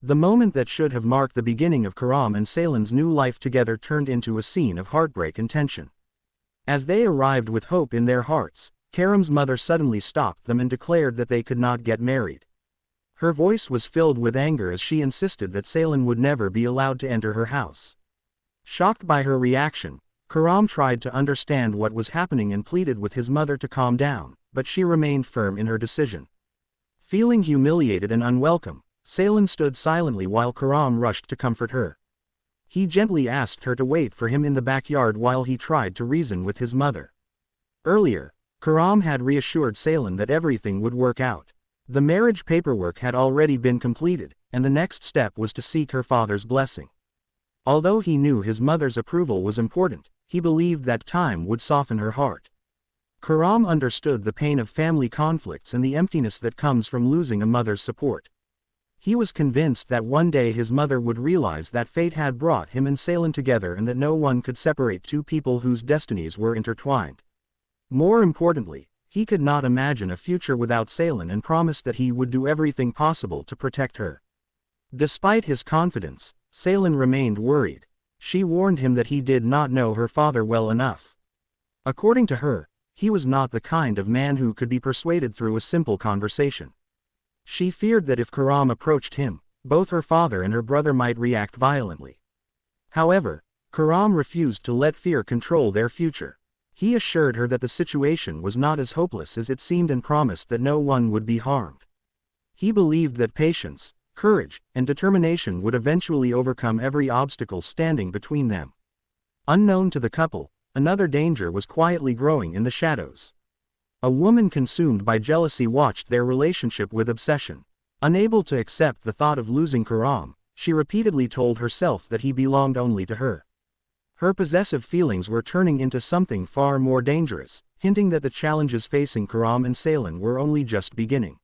The moment that should have marked the beginning of Karam and Ceylan's new life together turned into a scene of heartbreak and tension. As they arrived with hope in their hearts, Karam's mother suddenly stopped them and declared that they could not get married. Her voice was filled with anger as she insisted that Ceylan would never be allowed to enter her house. Shocked by her reaction, Karam tried to understand what was happening and pleaded with his mother to calm down, but she remained firm in her decision. Feeling humiliated and unwelcome, Ceylan stood silently while Karam rushed to comfort her. He gently asked her to wait for him in the backyard while he tried to reason with his mother. Earlier, Karam had reassured Ceylan that everything would work out. The marriage paperwork had already been completed, and the next step was to seek her father's blessing. Although he knew his mother's approval was important, he believed that time would soften her heart. Karam understood the pain of family conflicts and the emptiness that comes from losing a mother's support. He was convinced that one day his mother would realize that fate had brought him and Ceylan together and that no one could separate two people whose destinies were intertwined. More importantly, he could not imagine a future without Ceylan and promised that he would do everything possible to protect her. Despite his confidence, Ceylan remained worried. She warned him that he did not know her father well enough. According to her, he was not the kind of man who could be persuaded through a simple conversation. She feared that if Karam approached him, both her father and her brother might react violently. However, Karam refused to let fear control their future. He assured her that the situation was not as hopeless as it seemed and promised that no one would be harmed. He believed that patience, courage, and determination would eventually overcome every obstacle standing between them. Unknown to the couple, another danger was quietly growing in the shadows. A woman consumed by jealousy watched their relationship with obsession. Unable to accept the thought of losing Karam, she repeatedly told herself that he belonged only to her. Her possessive feelings were turning into something far more dangerous, hinting that the challenges facing Karam and Ceylan were only just beginning.